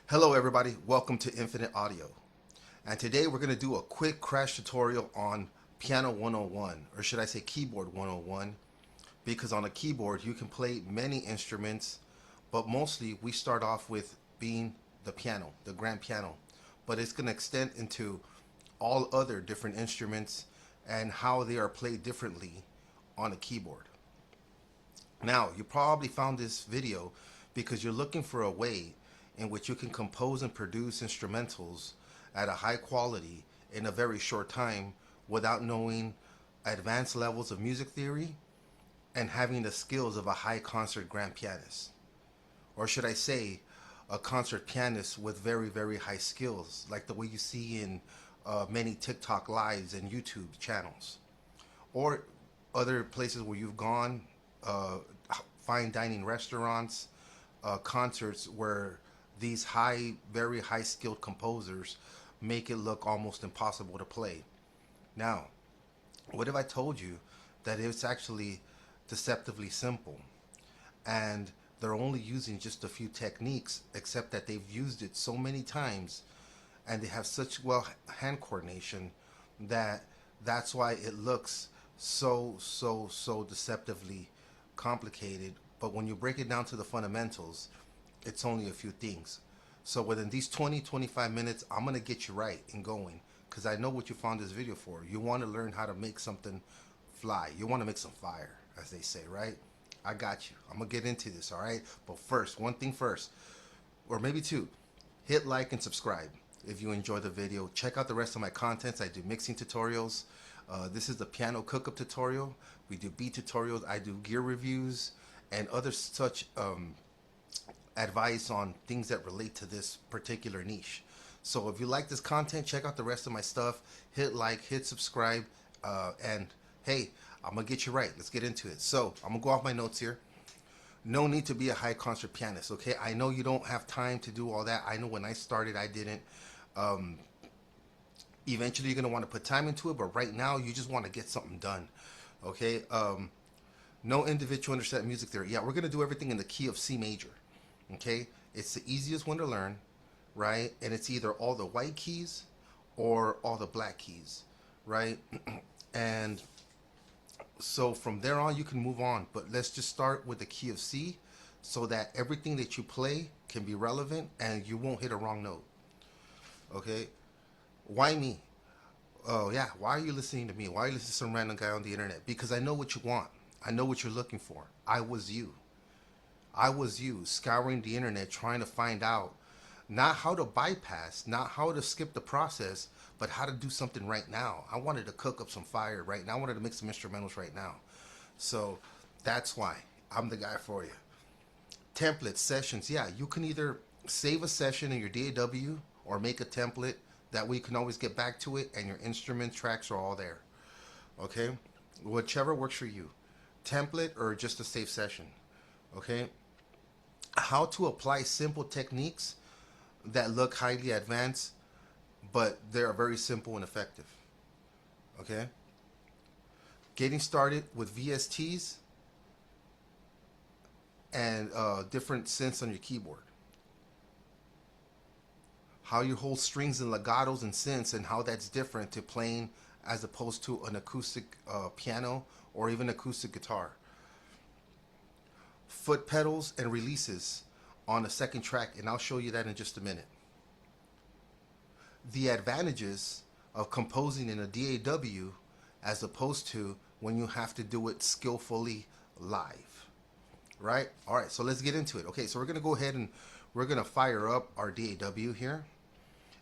Hello everybody, welcome to Infinite Audio. And today we're going to do a quick crash tutorial on Piano 101, or should I say Keyboard 101, because on a keyboard you can play many instruments, but mostly we start off with being the piano, the grand piano. But it's going to extend into all other different instruments and how they are played differently on a keyboard. Now, you probably found this video because you're looking for a way in which you can compose and produce instrumentals at a high quality in a very short time without knowing advanced levels of music theory and having the skills of a high concert grand pianist. Or should I say, a concert pianist with very, very high skills, like the way you see in many TikTok lives and YouTube channels. Or other places where you've gone, uh, fine dining restaurants, concerts where these very high skilled composers make it look almost impossible to play. Now, what if I told you that it's actually deceptively simple and they're only using just a few techniques, except that they've used it so many times and they have such well hand coordination that that's why it looks so deceptively complicated. But when you break it down to the fundamentals, it's only a few things. So within these 20-25 minutes, I'm going to get you right and going, because I know what you found this video for. You want to learn how to make something fly. You want to make some fire, as they say, right? I got you. I'm going to get into this, all right? But first, one thing first, or maybe two, hit like and subscribe if you enjoy the video. Check out the rest of my contents. I do mixing tutorials. This is the piano cook-up tutorial. We do beat tutorials. I do gear reviews and other such advice on things that relate to this particular niche. So if you like this content, check out the rest of my stuff. Hit like, hit subscribe, and hey, I'm gonna get you right. Let's get into it. So I'm gonna go off my notes here. No need to be a high concert pianist, okay? I know you don't have time to do all that. I know when I started, I didn't. Um, Eventually, you're gonna want to put time into it, but right now, you just want to get something done, okay? No individual understand music theory. Yeah, we're gonna do everything in the key of C major. Okay, it's the easiest one to learn, right? And it's either all the white keys or all the black keys, right? And so from there on, you can move on. But let's just start with the key of C so that everything that you play can be relevant and you won't hit a wrong note. Okay, why me? Oh, yeah, why are you listening to me? Why are you listening to some random guy on the internet? Because I know what you want, I know what you're looking for. I was you scouring the internet trying to find out not how to bypass, not how to skip the process, but how to do something right now. I wanted to cook up some fire right now. I wanted to make some instrumentals right now. So that's why I'm the guy for you. Templates, sessions. Yeah, you can either save a session in your DAW or make a template. That way you can always get back to it and your instrument tracks are all there. Okay? Whichever works for you. Template or just a save session. Okay? How to apply simple techniques that look highly advanced, but they are very simple and effective. Okay? Getting started with VSTs and different synths on your keyboard. How you hold strings and legatos and synths and how that's different to playing as opposed to an acoustic piano or even acoustic guitar. Foot pedals and releases on a second track, and I'll show you that in just a minute. The advantages of composing in a DAW as opposed to when you have to do it skillfully live. Right? All right, so let's get into it. Okay, so we're going to go ahead and we're going to fire up our DAW here.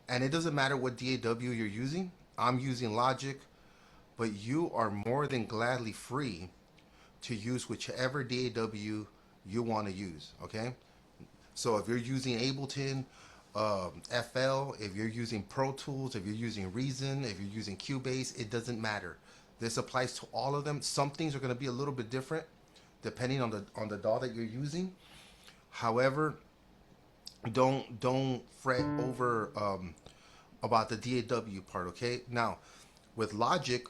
And it doesn't matter what DAW you're using. I'm using Logic, but you are more than gladly free to use whichever DAW you want to use, okay? So if you're using Ableton, FL, if you're using Pro Tools, if you're using Reason, if you're using Cubase, it doesn't matter. This applies to all of them. Some things are going to be a little bit different depending on the DAW that you're using. However, don't fret over about the DAW part, okay? Now, with Logic,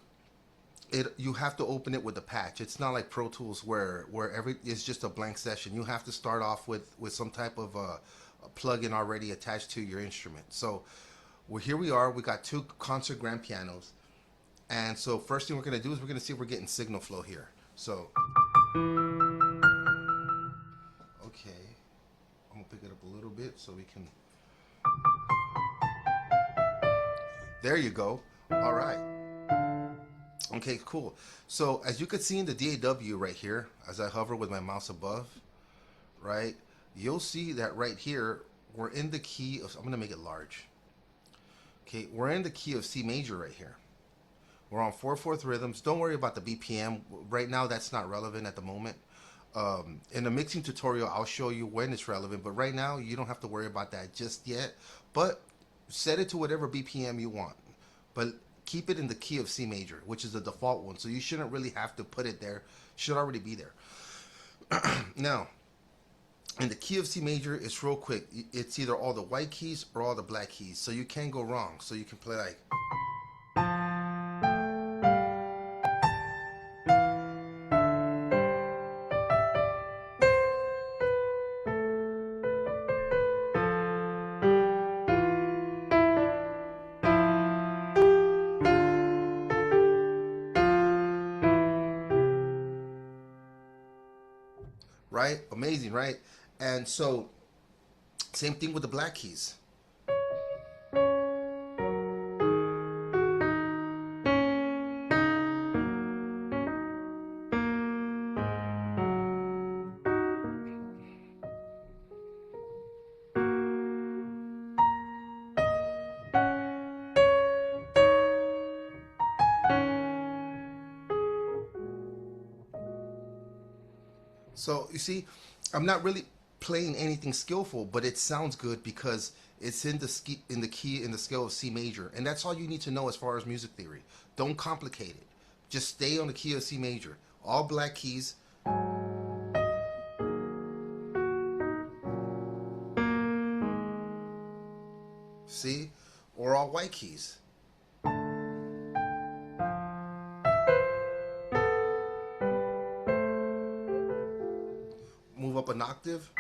you have to open it with a patch. It's not like Pro Tools where every it's just a blank session. You have to start off with some type of plug-in already attached to your instrument. So here we are. We got two concert grand pianos. And so first thing we're going to do is we're going to see if we're getting signal flow here. So, okay. I'm going to pick it up a little bit so we can... There you go. All right. Okay, cool. So as you can see in the DAW right here, as I hover with my mouse above, right, you'll see that right here, we're in the key of, I'm going to make it large. Okay, we're in the key of C major right here. We're on 4/4 rhythms. Don't worry about the BPM. Right now, that's not relevant at the moment. In the mixing tutorial, I'll show you when it's relevant, but right now, you don't have to worry about that just yet. But set it to whatever BPM you want. But keep it in the key of C major, which is the default one. So you shouldn't really have to put it there. It should already be there. Now, in the key of C major, it's real quick. It's either all the white keys or all the black keys. So you can't go wrong. So you can play like... Right? Amazing, right? And so, same thing with the black keys. So you see, I'm not really playing anything skillful, but it sounds good because it's in the key in the scale of C major, and that's all you need to know as far as music theory. Don't complicate it. Just stay on the key of C major. All black keys. See? Or all white keys. Move up an octave.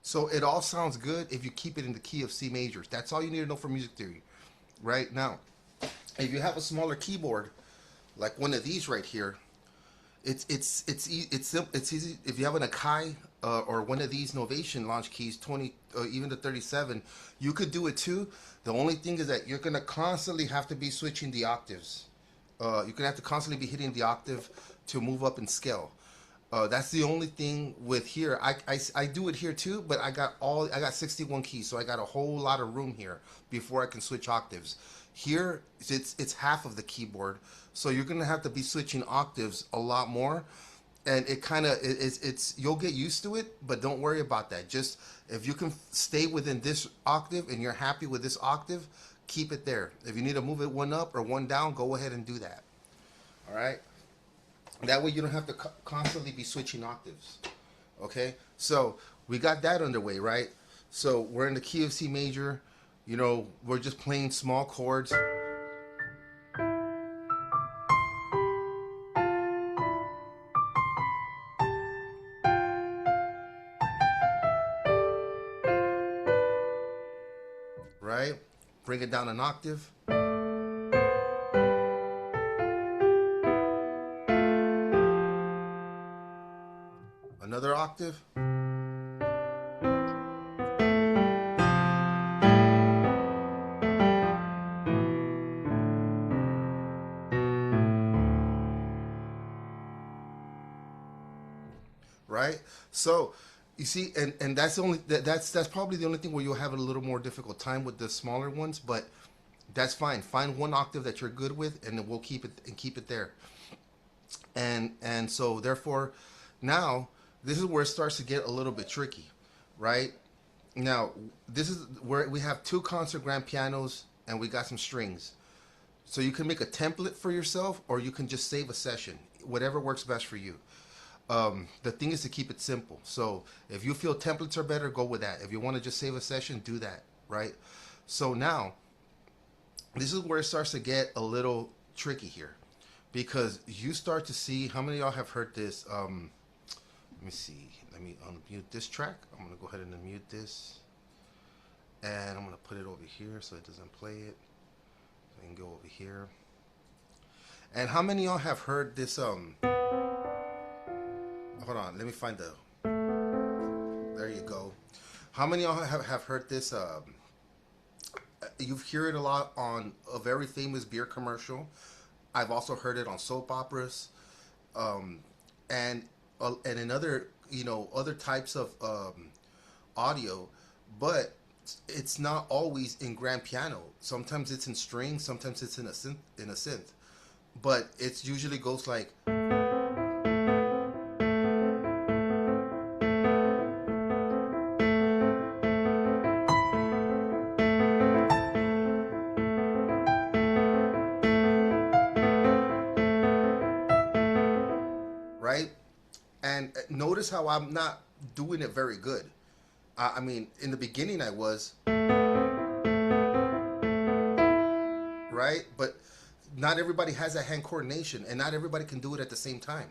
So it all sounds good if you keep it in the key of C major. That's all you need to know for music theory. Right? Now, if you have a smaller keyboard, like one of these right here, it's easy. If you have an Akai or one of these Novation launch keys, 20, even the 37, you could do it too. The only thing is that you're gonna constantly have to be switching the octaves. You're gonna have to constantly be hitting the octave to move up in scale. That's the only thing with here. I do it here too, but I got 61 keys, so I got a whole lot of room here before I can switch octaves. Here it's half of the keyboard, so you're gonna have to be switching octaves a lot more, and it kind of it's you'll get used to it, but don't worry about that. Just if you can stay within this octave and you're happy with this octave, keep it there. If you need to move it one up or one down, go ahead and do that. All right. That way you don't have to constantly be switching octaves. Okay, so we got that underway, right? So we're in the key of C major. You know, we're just playing small chords. Right? Bring it down an octave. Another octave. Right? So you see, and that's the only that's probably the only thing where you'll have a little more difficult time with the smaller ones, but that's fine. Find one octave that you're good with, and then we'll keep it there. And so therefore, now this is where it starts to get a little bit tricky, right? Now this is where we have two concert grand pianos and we got some strings. So you can make a template for yourself, or you can just save a session, whatever works best for you. The thing is to keep it simple. So if you feel templates are better, go with that. If you want to just save a session, do that, right? So now, this is where it starts to get a little tricky here, because you start to see, how many of y'all have heard this? Let me see. Let me unmute this track. I'm going to go ahead and unmute this. And I'm going to put it over here so it doesn't play it. So I can go over here. And how many of y'all have heard this? Hold on. Let me find the... There you go. How many of y'all have heard this? You've heard it a lot on a very famous beer commercial. I've also heard it on soap operas. And in other, other types of audio, but it's not always in grand piano. Sometimes it's in strings, sometimes it's in a synth, but it usually goes like, right? And notice how I'm not doing it very good. I mean, in the beginning I was, right? But not everybody has that hand coordination, and not everybody can do it at the same time.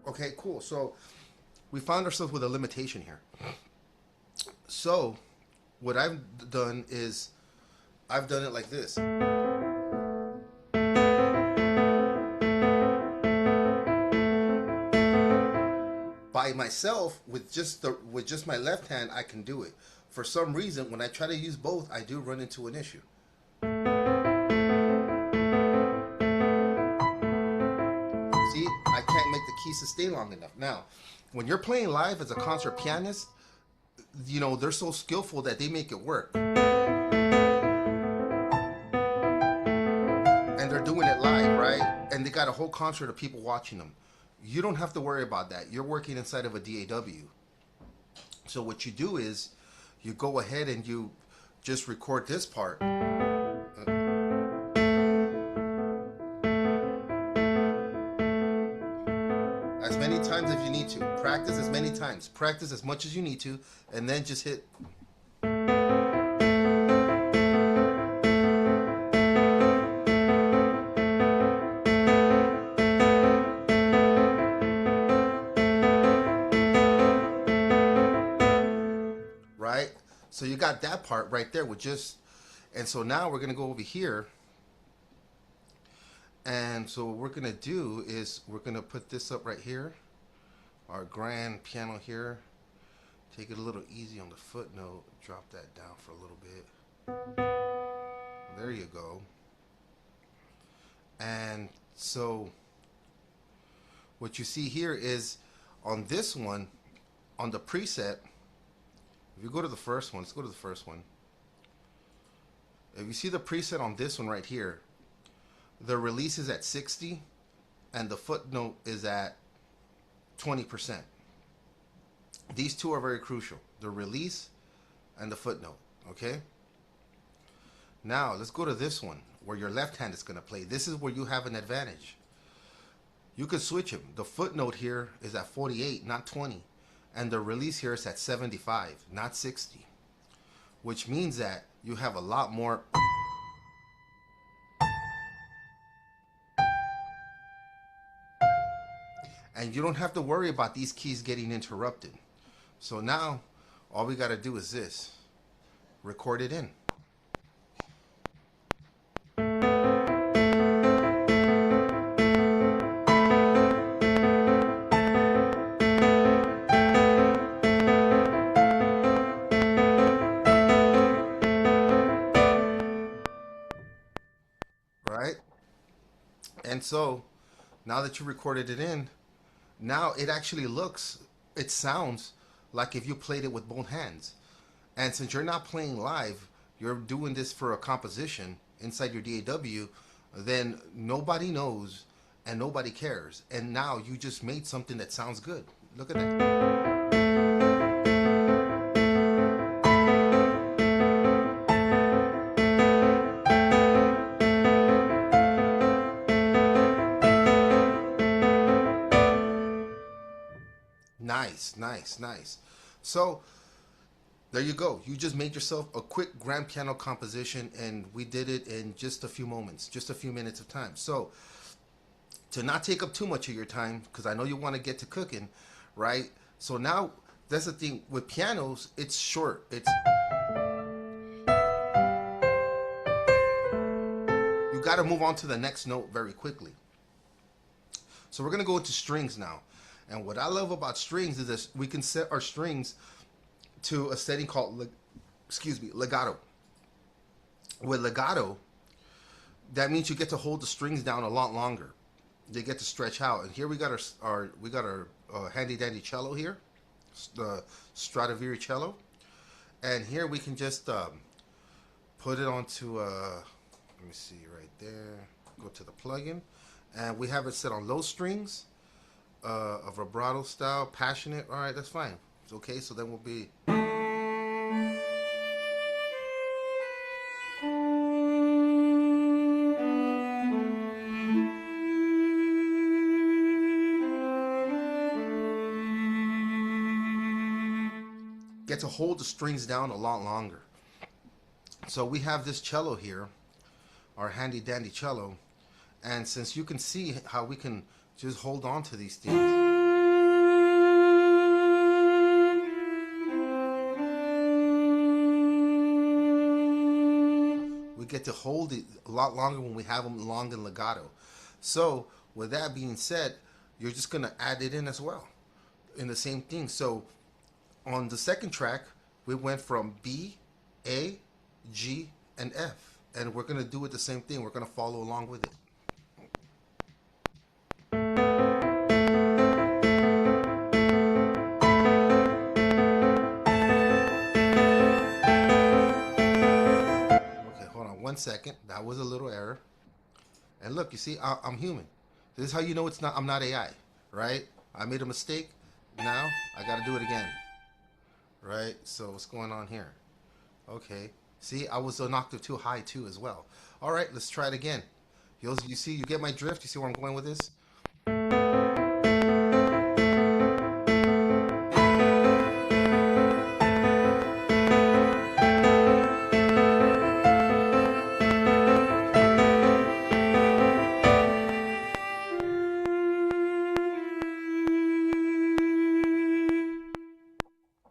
Okay, cool. So we found ourselves with a limitation here. So what I've done is I've done it like this. By myself, with just my left hand, I can do it. For some reason, when I try to use both, I do run into an issue. See, I can't make the key sustain long enough. Now, when you're playing live as a concert pianist, they're so skillful that they make it work. And they're doing it live, right? And they got a whole concert of people watching them. You don't have to worry about that. You're working inside of a DAW. So what you do is you go ahead and you just record this part. As many times as you need to. Practice as many times. Practice as much as you need to, and then just hit. Right? So you got that part right there with just, and so now we're going to go over here. And so what we're going to do is we're going to put this up right here. Our grand piano here. Take it a little easy on the footnote. Drop that down for a little bit. There you go. And so what you see here is on this one, on the preset, if you go to the first one, let's go to the first one. If you see the preset on this one right here, the release is at 60 and the footnote is at 20%. These two are very crucial, the release and the footnote, okay? Now, let's go to this one where your left hand is going to play. This is where you have an advantage. You could switch them. The footnote here is at 48, not 20. And the release here is at 75, not 60. Which means that you have a lot more. And you don't have to worry about these keys getting interrupted. So now, all we got to do is this. Record it in. Right? And so, now that you recorded it in, now it actually it sounds like if you played it with both hands. And since you're not playing live, you're doing this for a composition inside your DAW, then nobody knows and nobody cares. And now you just made something that sounds good. Look at that. Nice, nice. So there you go. You just made yourself a quick grand piano composition, and we did it in just a few moments, just a few minutes of time. So to not take up too much of your time, because I know you want to get to cooking, right? So now that's the thing with pianos. It's short. It's you got to move on to the next note very quickly. So we're gonna go into strings now, and what I love about strings is that we can set our strings to a setting called, legato. With legato, that means you get to hold the strings down a lot longer. They get to stretch out. And here we got our handy dandy cello here, the Stradivari cello, and here we can just put it onto. Let me see right there. Go to the plugin, and we have it set on low strings, a vibrato style, passionate. All right, that's fine. It's okay. So then we'll be. Get to hold the strings down a lot longer. So we have this cello here, our handy dandy cello, and since you can see how we can just hold on to these things, we get to hold it a lot longer when we have them long and legato. So with that being said, you're just gonna add it in as well in the same thing. So on the second track, we went from B, A, G, and F. And we're going to do it the same thing. We're going to follow along with it. Okay, hold on 1 second. That was a little error. And look, you see, I'm human. This is how you know I'm not AI, right? I made a mistake. Now I got to do it again. Right, so what's going on here? Okay, see, I was an octave too high too as well. All right, let's try it again. You see, you get my drift? You see where I'm going with this?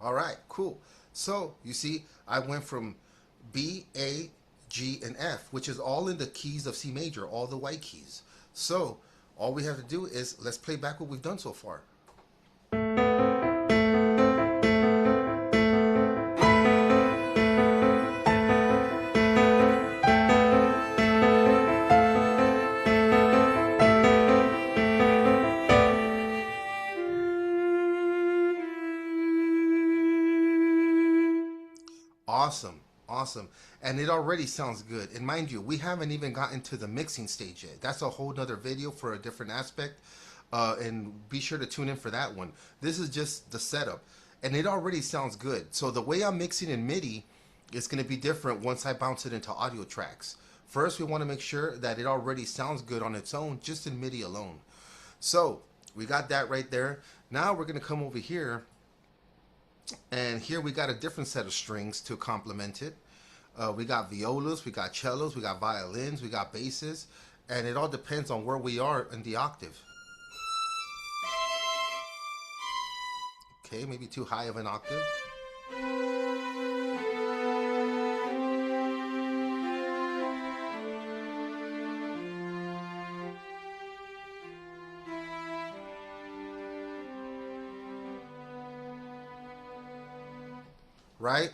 All right, cool. So you see, I went from B, A, G, and F, which is all in the keys of C major, all the white keys. So all we have to do is let's play back what we've done so far. Awesome, awesome. And it already sounds good. And mind you, we haven't even gotten to the mixing stage yet. That's a whole nother video for a different aspect. And be sure to tune in for that one. This is just the setup. And it already sounds good. So the way I'm mixing in MIDI is going to be different once I bounce it into audio tracks. First, we want to make sure that it already sounds good on its own, just in MIDI alone. So we got that right there. Now we're going to come over here. And here we got a different set of strings to complement it. We got violas, we got cellos, we got violins, we got basses, and it all depends on where we are in the octave. Okay, maybe too high of an octave. Right?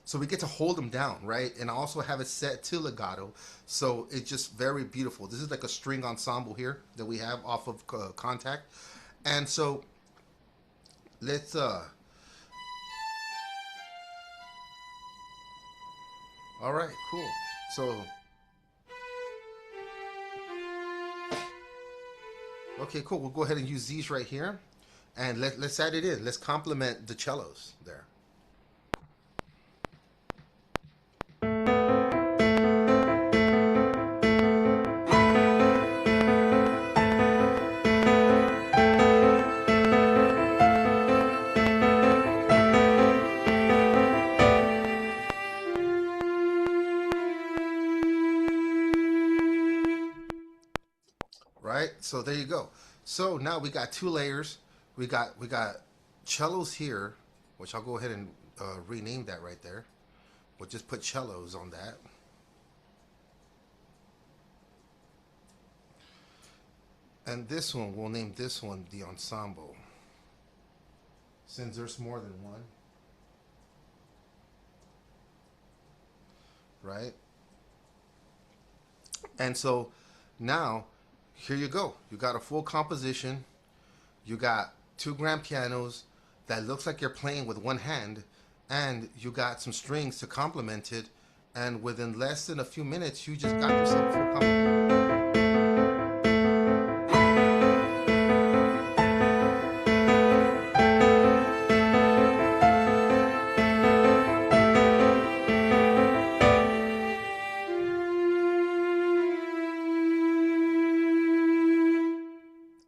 So we get to hold them down, right? And I also have it set to legato, so it's just very beautiful. This is like a string ensemble here that we have off of Contact. And so let's all right, cool. So okay, cool. We'll go ahead and use these right here, and let's add it in. Let's complement the cellos there. right? So there you go. So now we got two layers. We got cellos here, which I'll go ahead and rename that right there. We'll just put cellos on that. And this one, we'll name this one the ensemble, since there's more than one, right? And so now, here you go. You got a full composition. You got two grand pianos that looks like you're playing with one hand, and you got some strings to complement it. And within less than a few minutes, you just got yourself a full composition.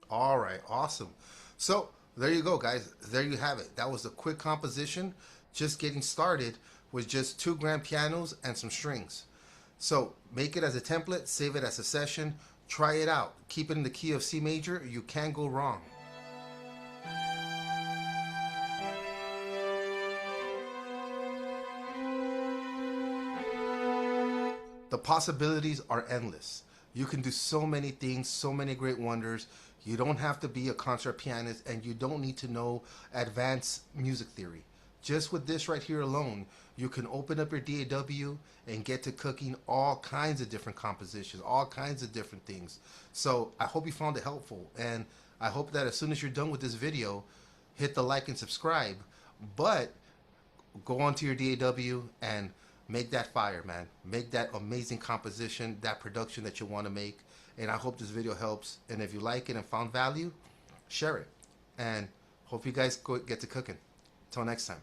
All right, awesome. So there you go, guys. There you have it. That was a quick composition, just getting started with just two grand pianos and some strings. So make it as a template, save it as a session, try it out. Keep it in the key of C major. You can't go wrong. The possibilities are endless. You can do so many things, so many great wonders. You don't have to be a concert pianist, and you don't need to know advanced music theory. Just with this right here alone, you can open up your DAW and get to cooking all kinds of different compositions, all kinds of different things. So I hope you found it helpful, and I hope that as soon as you're done with this video, hit the like and subscribe. But go onto your DAW and make that fire, man. Make that amazing composition, that production that you want to make. And I hope this video helps. And if you like it and found value, share it. And hope you guys get to cooking. Till next time.